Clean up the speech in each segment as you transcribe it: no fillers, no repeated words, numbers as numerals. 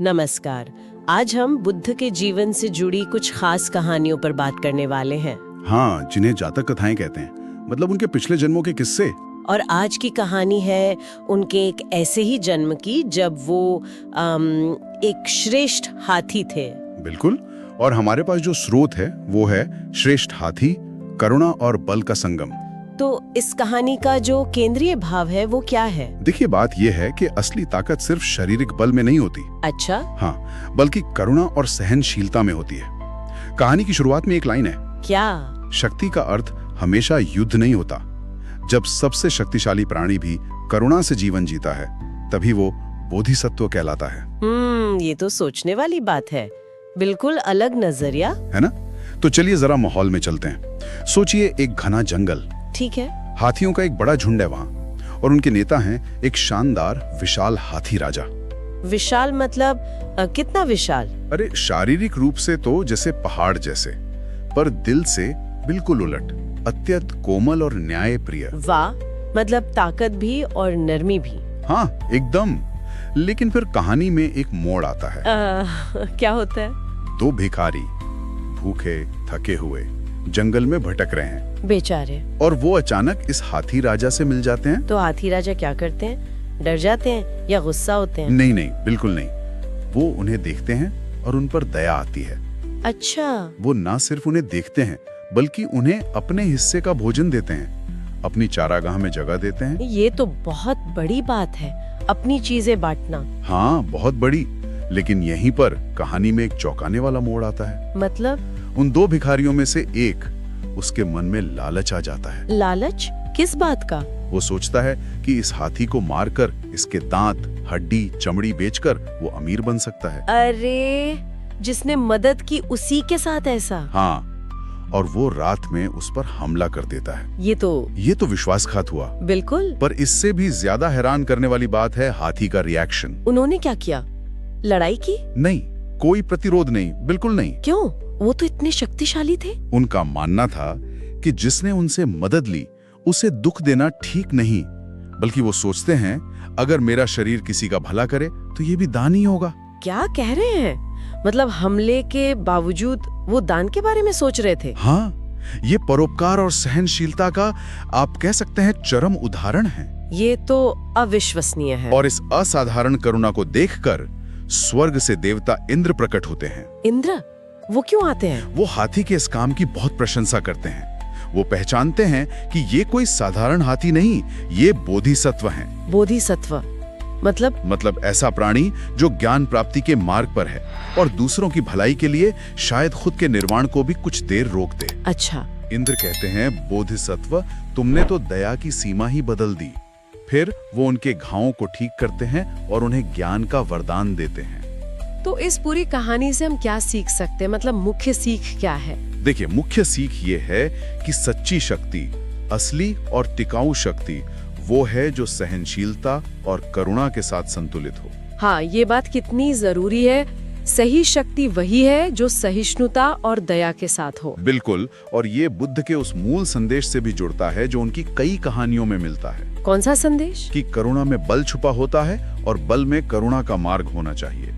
नमस्कार। आज हम बुद्ध के जीवन से जुड़ी कुछ खास कहानियों पर बात करने वाले हैं। हाँ, जिन्हें जातक कथाएं कहते हैं, मतलब उनके पिछले जन्मों के किस्से। और आज की कहानी है उनके एक ऐसे ही जन्म की जब वो एक श्रेष्ठ हाथी थे। बिल्कुल। और हमारे पास जो स्रोत है वो है श्रेष्ठ हाथी, करुणा और बल का संगम। तो इस कहानी का जो केंद्रीय भाव है वो क्या है? देखिए, बात यह है कि असली ताकत सिर्फ शारीरिक बल में नहीं होती। अच्छा। हाँ, बल्कि करुणा और सहनशीलता में होती है। कहानी की शुरुआत में एक लाइन है, क्या? शक्ति का अर्थ हमेशा युद्ध नहीं होता। जब सबसे शक्तिशाली प्राणी भी करुणा से जीवन जीता है, तभी वो बोधिसत्व कहलाता है। ये तो सोचने वाली बात है। बिल्कुल अलग नजरिया है ना? तो चलिए जरा माहौल में चलते हैं। सोचिए, एक घना जंगल, ठीक है। हाथियों का एक बड़ा झुंड है वहां, और उनके नेता हैं एक शानदार विशाल हाथी राजा। विशाल मतलब कितना विशाल? अरे, शारीरिक रूप से तो जैसे पहाड़ जैसे, पर दिल से बिल्कुल उलट, अत्यंत कोमल और न्यायप्रिय। वाह, मतलब ताकत भी और नरमी भी। हाँ, एकदम। लेकिन फिर कहानी में एक मोड़ आता है। क्या होता है? दो भिखारी भूखे थके हुए जंगल में भटक रहे हैं, बेचारे। और वो अचानक इस हाथी राजा से मिल जाते हैं। तो हाथी राजा क्या करते हैं? डर जाते हैं या गुस्सा होते हैं? नहीं नहीं, बिल्कुल नहीं। वो उन्हें देखते हैं और उन पर दया आती है। अच्छा। वो ना सिर्फ उन्हें देखते हैं, बल्कि उन्हें अपने हिस्से का भोजन देते हैं, अपनी चारागाह में जगह देते हैं। ये तो बहुत बड़ी बात है, अपनी चीजें बांटना। हाँ, बहुत बड़ी। लेकिन यहीं पर कहानी में एक चौंकाने वाला मोड़ आता है। मतलब? उन दो भिखारियों में से एक, उसके मन में लालच आ जाता है। लालच? किस बात का? वो सोचता है कि इस हाथी को मारकर इसके दांत, हड्डी, चमड़ी बेचकर वो अमीर बन सकता है। अरे, जिसने मदद की उसी के साथ ऐसा? हाँ, और वो रात में उस पर हमला कर देता है। ये तो विश्वासघात हुआ। बिल्कुल। पर इससे भी ज्यादा हैरान करने वाली बात है हाथी का रिएक्शन। उन्होंने क्या किया? लड़ाई की? नहीं, कोई प्रतिरोध नहीं, बिल्कुल नहीं। क्यों? वो तो इतने शक्तिशाली थे। उनका मानना था कि जिसने उनसे मदद ली उसे दुख देना ठीक नहीं, बल्कि वो सोचते हैं अगर मेरा शरीर किसी का भला करे तो ये भी दान ही होगा। क्या कह रहे हैं? मतलब हमले के बावजूद वो दान के बारे में सोच रहे थे? हाँ, ये परोपकार और सहनशीलता का आप कह सकते हैं चरम उदाहरण है। ये तो अविश्वसनीय है। और इस असाधारण करुणा को देखकर स्वर्ग से देवता इंद्र प्रकट होते हैं। इंद्र? वो क्यों आते हैं? वो हाथी के इस काम की बहुत प्रशंसा करते हैं। वो पहचानते हैं कि ये कोई साधारण हाथी नहीं, ये बोधिसत्व हैं। बोधिसत्व मतलब ऐसा प्राणी जो ज्ञान प्राप्ति के मार्ग पर है और दूसरों की भलाई के लिए शायद खुद के निर्माण को भी कुछ देर रोक दे। अच्छा। इंद्र कहते हैं, बोधिसत्व, तुमने तो दया की सीमा ही बदल दी। फिर वो उनके घावों को ठीक करते हैं और उन्हें ज्ञान का वरदान देते हैं। तो इस पूरी कहानी से हम क्या सीख सकते हैं? मतलब मुख्य सीख क्या है? देखिए, मुख्य सीख ये है कि सच्ची शक्ति, असली और टिकाऊ शक्ति वो है जो सहनशीलता और करुणा के साथ संतुलित हो। हाँ, ये बात कितनी जरूरी है। सही शक्ति वही है जो सहिष्णुता और दया के साथ हो। बिल्कुल। और ये बुद्ध के उस मूल संदेश से भी जुड़ता है जो उनकी कई कहानियों में मिलता है। कौन सा संदेश? कि करुणा में बल छुपा होता है और बल में करुणा का मार्ग होना चाहिए।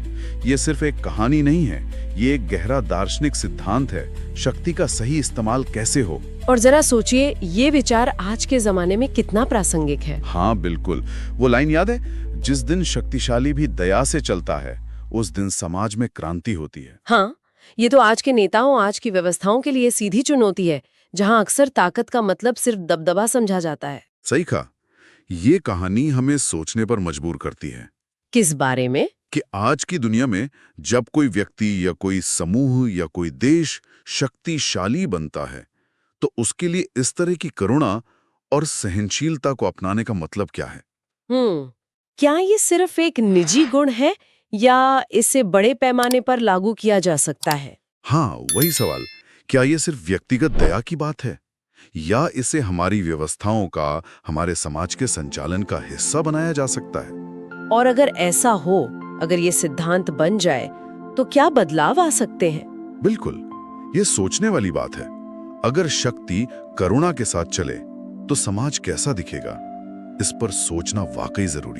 ये सिर्फ एक कहानी नहीं है, ये एक गहरा दार्शनिक सिद्धांत है, शक्ति का सही इस्तेमाल कैसे हो। और जरा सोचिए, ये विचार आज के जमाने में कितना प्रासंगिक है। हाँ बिल्कुल। वो लाइन याद है, जिस दिन शक्तिशाली भी दया से चलता है उस दिन समाज में क्रांति होती है। हाँ, ये तो आज के नेताओं, आज की व्यवस्थाओं के लिए सीधी चुनौती है, जहाँ अक्सर ताकत का मतलब सिर्फ दबदबा समझा जाता है। सही कहा। ये कहानी हमें सोचने पर मजबूर करती है। किस बारे में? कि आज की दुनिया में जब कोई व्यक्ति या कोई समूह या कोई देश शक्तिशाली बनता है, तो उसके लिए इस तरह की करुणा और सहनशीलता को अपनाने का मतलब क्या है? क्या ये सिर्फ एक निजी गुण है या इसे बड़े पैमाने पर लागू किया जा सकता है? हाँ, वही सवाल। क्या ये सिर्फ व्यक्तिगत दया की बात है, या इसे हमारी व्यवस्थाओं का, हमारे समाज के संचालन का हिस्सा बनाया जा सकता है? और अगर ऐसा हो, अगर ये सिद्धांत बन जाए, तो क्या बदलाव आ सकते हैं? बिल्कुल, ये सोचने वाली बात है। अगर शक्ति करुणा के साथ चले तो समाज कैसा दिखेगा? इस पर सोचना वाकई जरूरी है।